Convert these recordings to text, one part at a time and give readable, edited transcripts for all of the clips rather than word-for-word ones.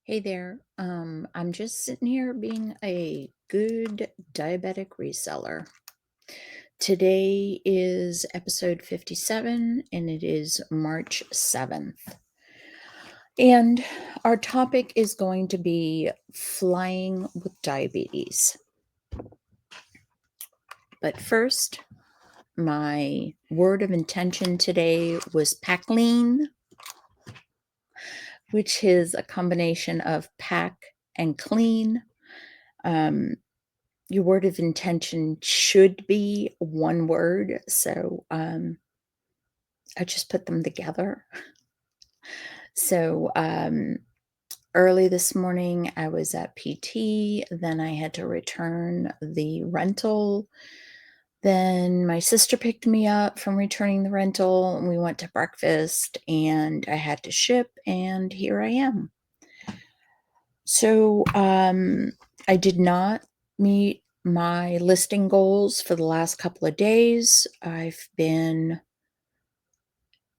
Hey there. I'm just sitting here being a good diabetic reseller. Today is episode 57 and it is March 7th. And our topic is going to be flying with diabetes. But first, my word of intention today was pack lean, which is a combination of pack and clean. Um, Your word of intention should be one word, so, I just put them together. So, early this morning, I was at PT, then I had to return the rental, then my sister picked me up from returning the rental, and we went to breakfast, and I had to ship, and here I am. So, I did not meet my listing goals for the last couple of days. I've been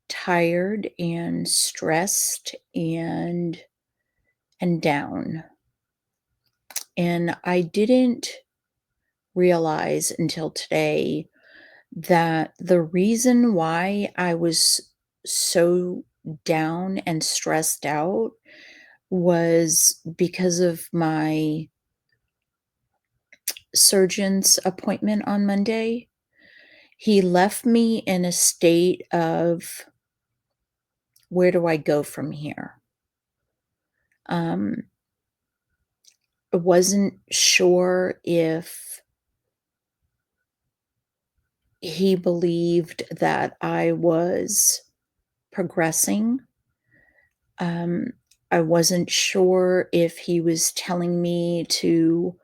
tired and stressed and down. And I didn't realize until today that the reason why I was so down and stressed out was because of my surgeon's appointment on Monday. He left me in a state of, "Where do I go from here?" Um, I wasn't sure if he believed that I was progressing. Um, I wasn't sure if he was telling me to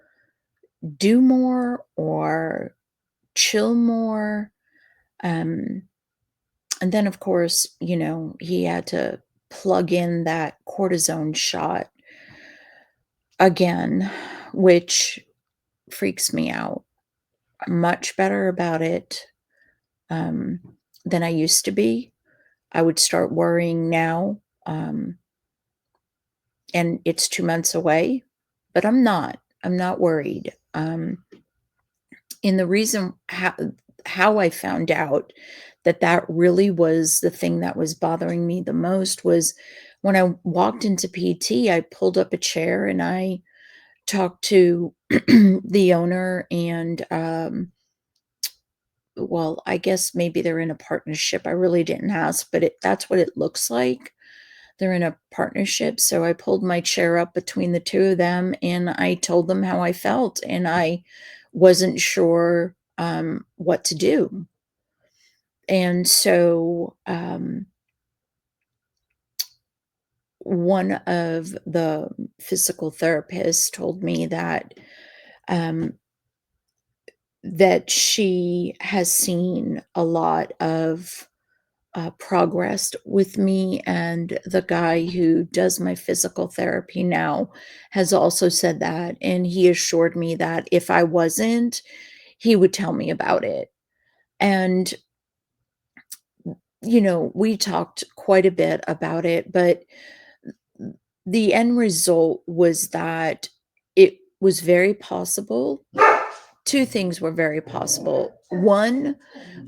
do more or chill more. Um, and then, of course, he had to plug in that cortisone shot again, which freaks me out. I'm much better about it, um, than I used to be. I would start worrying now, and it's 2 months away, but I'm not. I'm not worried. And the reason how I found out that that really was the thing that was bothering me the most was when I walked into PT, I pulled up a chair and I talked to the owner and, well, I guess maybe they're in a partnership. I really didn't ask, but that's what it looks like. They're in a partnership, so I pulled my chair up between the 2 of them, and I told them how I felt, and I wasn't sure, what to do. And so, one of the physical therapists told me um, that she has seen a lot of progress with me, and the guy who does my physical therapy now has also said that, and he assured me that if I wasn't, he would tell me about it. And, we talked quite a bit about it, but the end result was that it was very possible. 2 things were very possible. One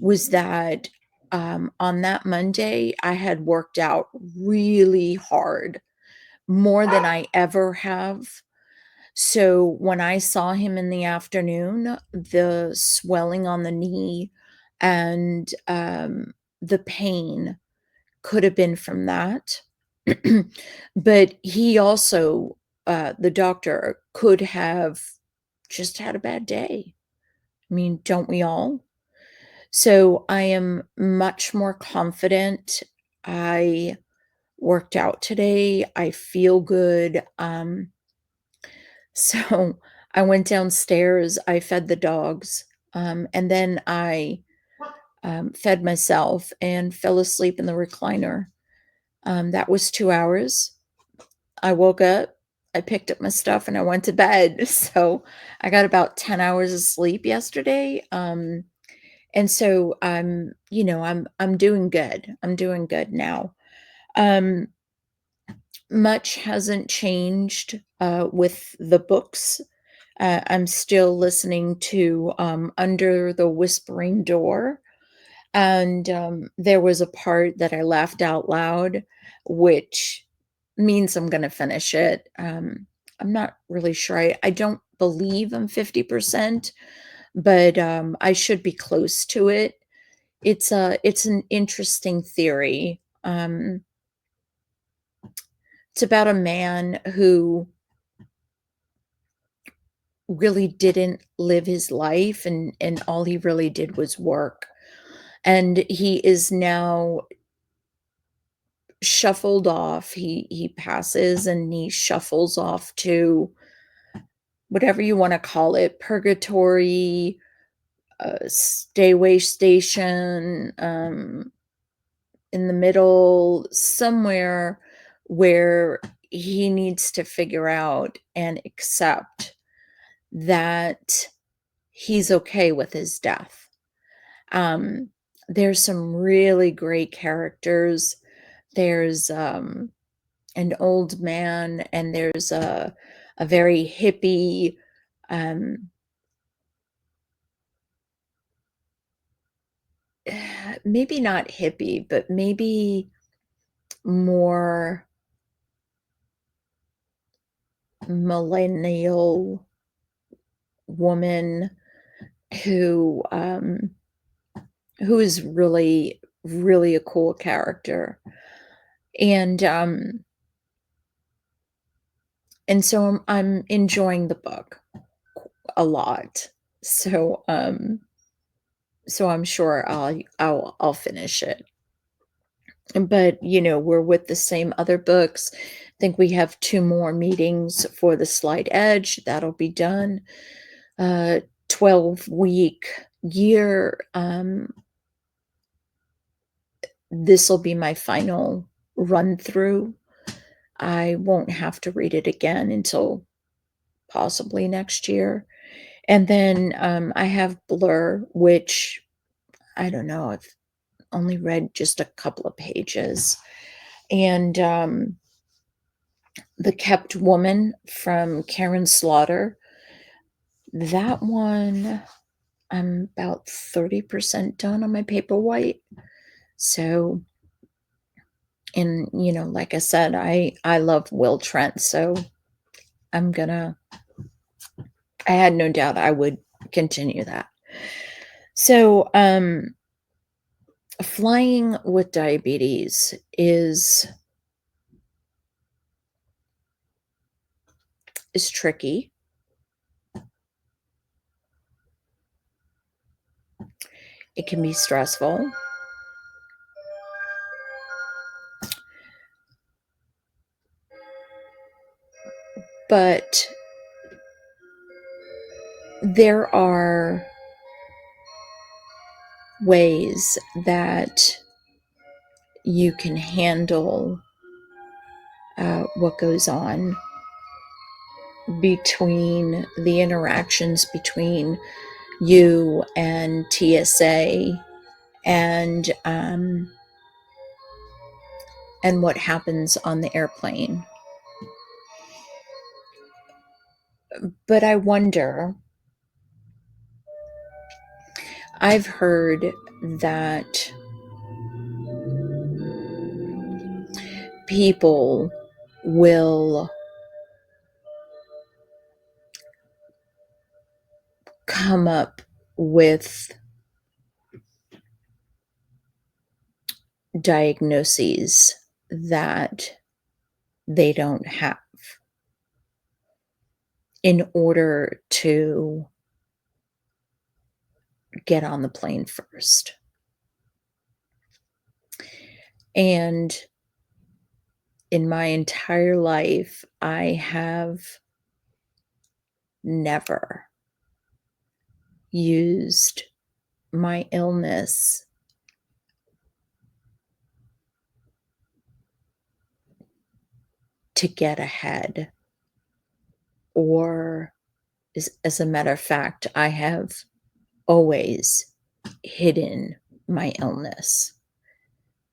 was that, on that Monday, I had worked out really hard, more than I ever have. So, when I saw him in the afternoon, the swelling on the knee and, the pain could have been from that. But he also, the doctor could have just had a bad day. I mean, don't we all? So I am much more confident. I worked out today. I feel good. So I went downstairs. I fed the dogs. And then I fed myself and fell asleep in the recliner. That was 2 hours. I woke up, I picked up my stuff, and I went to bed. So I got about 10 hours of sleep yesterday. And so I'm doing good. I'm doing good now. Um, Much hasn't changed, with the books. I'm still listening to, Under the Whispering Door, and, there was a part that I laughed out loud, which means I'm gonna finish it. I'm not really sure. I don't believe I'm 50%, but, I should be close to it. It's an interesting theory. It's about a man who really didn't live his life, and all he really did was work, and he is now shuffled off. He passes and he shuffles off to whatever you wanna call it, purgatory, stay-away station, in the middle, somewhere where he needs to figure out and accept that he's okay with his death. Um, there's some really great characters. There's, an old man, and there's a very hippie, um, maybe not hippie, but maybe more millennial woman who, who is really, really a cool character. And, and so I'm enjoying the book a lot. So, so I'm sure I'll finish it. But, we're with the same other books. I think we have 2 more meetings for the Slight Edge. That'll be done. 12-week year. This'll be my final run through. I won't have to read it again until possibly next year. And then, I have Blur, which I don't know, I've only read just a couple of pages. And, The Kept Woman from Karen Slaughter, that one, I'm about 30% done on my Paperwhite. So, and, like I said, I love Will Trent, so I'm gonna I had no doubt I would continue that. So, flying with diabetes is tricky. It can be stressful, but there are ways that you can handle what goes on between the interactions between you and TSA, and what happens on the airplane. But I wonder, I've heard that people will come up with diagnoses that they don't have in order to get on the plane first. And in my entire life, I have never used my illness to get ahead, or as a matter of fact, I have always hidden my illness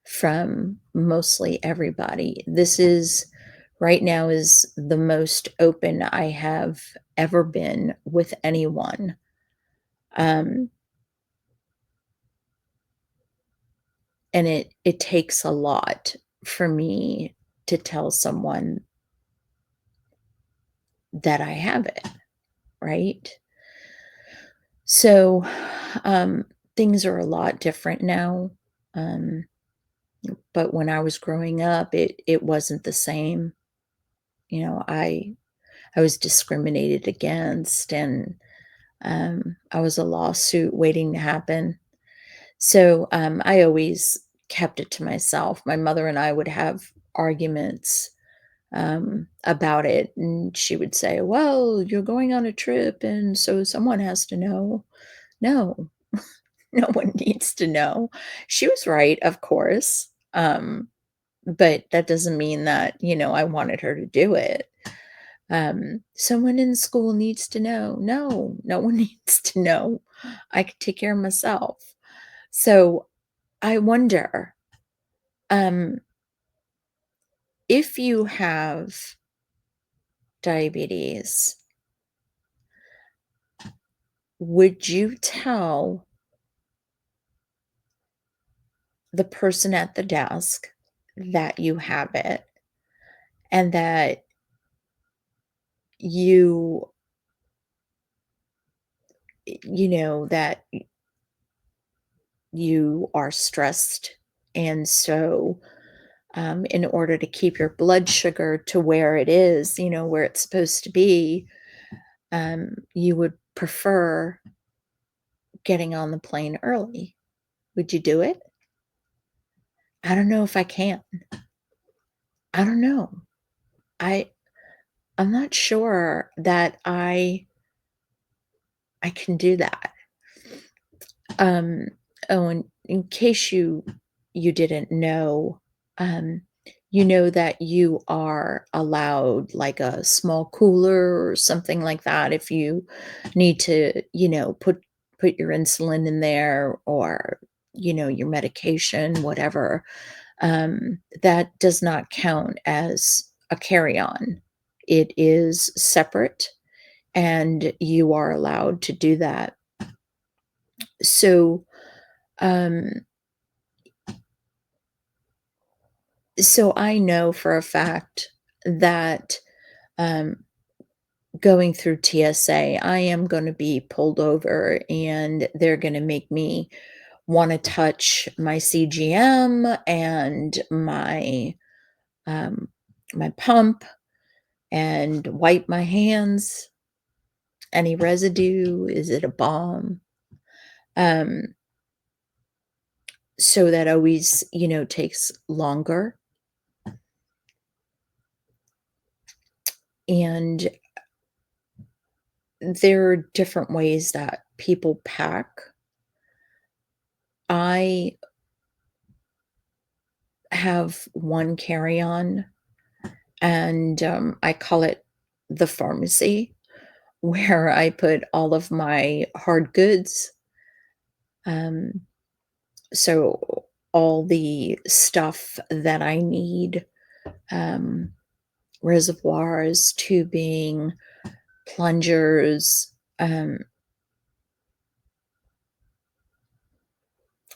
from mostly everybody. This is Right now is the most open I have ever been with anyone. Um, and it takes a lot for me to tell someone that I have it, right? So, um, things are a lot different now. Um, but when I was growing up, it wasn't the same. You know, I was discriminated against, and I was a lawsuit waiting to happen. So, I always kept it to myself. My mother and I would have arguments about it, and she would say, "Well, you're going on a trip, and so someone has to know." No, no one needs to know. She was right, of course, but that doesn't mean that, I wanted her to do it. Someone in school needs to know. No, no one needs to know. I could take care of myself. So I wonder, um, if you have diabetes, would you tell the person at the desk that you have it and that you, that you are stressed, and so in order to keep your blood sugar to where it is, where it's supposed to be, you would prefer getting on the plane early. Would you do it? I don't know if I can. I don't know. I I'm not sure that I can do that. Um, oh, and in case you didn't know, um, you know that you are allowed like a small cooler or something like that if you need to, put your insulin in there, or, your medication, whatever. That does not count as a carry-on. It is separate, and you are allowed to do that. So, um, so I know for a fact that, um, going through TSA, I am going to be pulled over, and they're going to make me want to touch my CGM and um, my pump, and wipe my hands. Any residue? Is it a bomb? Um, so that always, takes longer. And there are different ways that people pack. I have one carry-on, and, I call it the pharmacy, where I put all of my hard goods, um, so all the stuff that I need, um, reservoirs, tubing, plungers,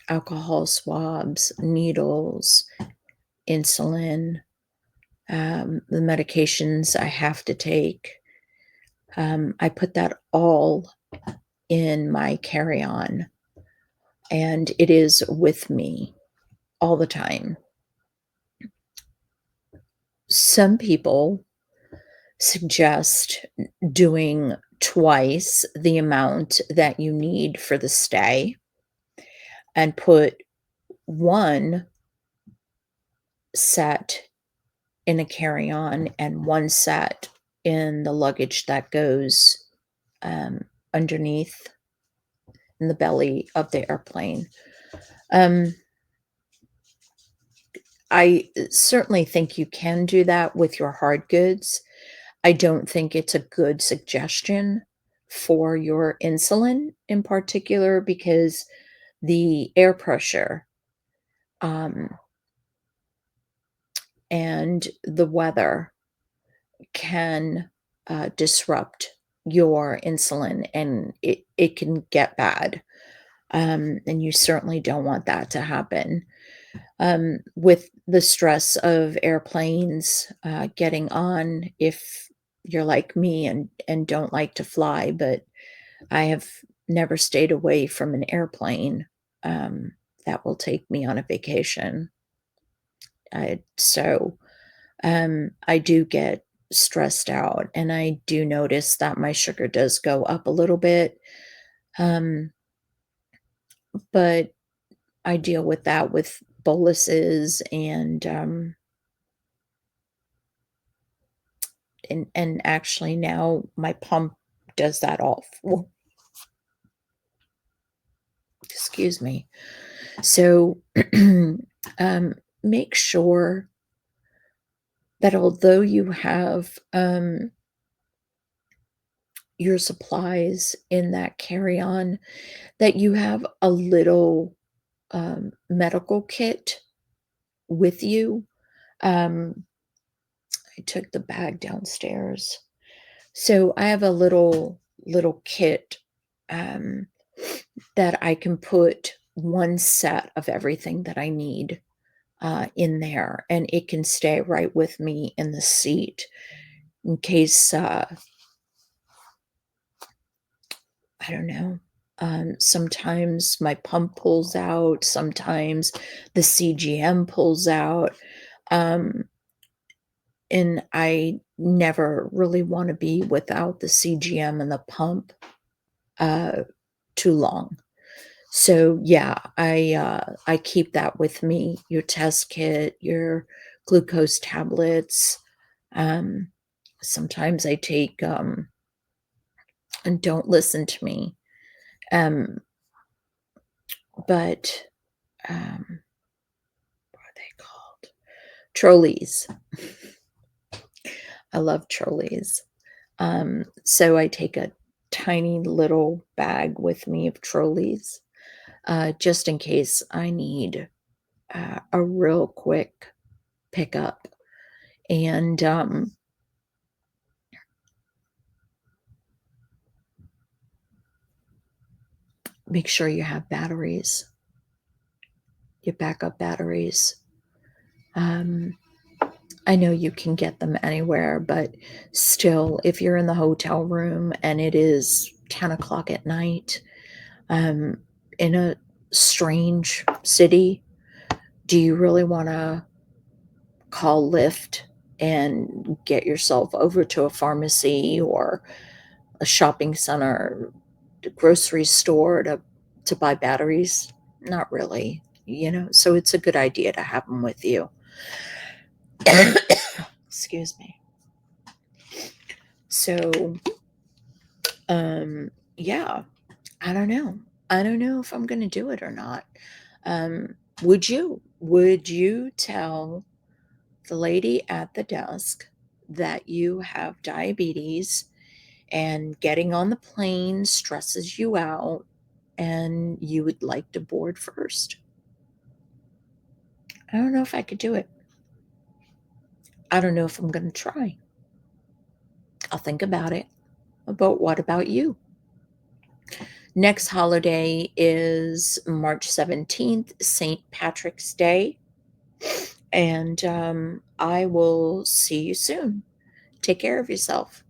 alcohol swabs, needles, insulin, the medications I have to take. I put that all in my carry on, and it is with me all the time. Some people suggest doing twice the amount that you need for the stay, and put one set in a carry on and one set in the luggage that goes um, underneath in the belly of the airplane. Um, I certainly think you can do that with your hard goods. I don't think it's a good suggestion for your insulin in particular, because the air pressure, um, and the weather. can, disrupt your insulin, and it can get bad, and you certainly don't want that to happen. With the stress of airplanes, getting on, if you're like me and don't like to fly, but I have never stayed away from an airplane, um, that will take me on a vacation. I do get stressed out, and I do notice that my sugar does go up a little bit, um, but I deal with that with boluses and actually now my pump does that all for excuse me. So, um, make sure that although you have, your supplies in that carry-on, that you have a little, medical kit with you. Um, I took the bag downstairs. So I have a little kit, um, that I can put one set of everything that I need, in there, and it can stay right with me in the seat in case, I don't know, sometimes my pump pulls out, sometimes the CGM pulls out, um, and I never really wanna be without the CGM and the pump, uh, too long. So, yeah, I keep that with me, your test kit, your glucose tablets, um, sometimes I take, and don't listen to me, um, but, what are they called? Trolleys. I love trolleys. So I take a tiny little bag with me of trolleys, just in case I need, a real quick pickup, and, make sure you have batteries, your backup batteries. Um, I know you can get them anywhere, but still, if you're in the hotel room and it is 10 o'clock at night, um, in a strange city, do you really wanna call Lyft and get yourself over to a pharmacy or a shopping center, the grocery store to buy batteries? Not really, so it's a good idea to have them with you. Excuse me. So, yeah, I don't know. I don't know if I'm gonna do it or not. Would you? Would you tell the lady at the desk that you have diabetes and getting on the plane stresses you out and you would like to board first? I don't know if I could do it. I don't know if I'm gonna try. I'll think about it. But what about you? Next holiday is March 17th, St. Patrick's Day, and I will see you soon. Take care of yourself.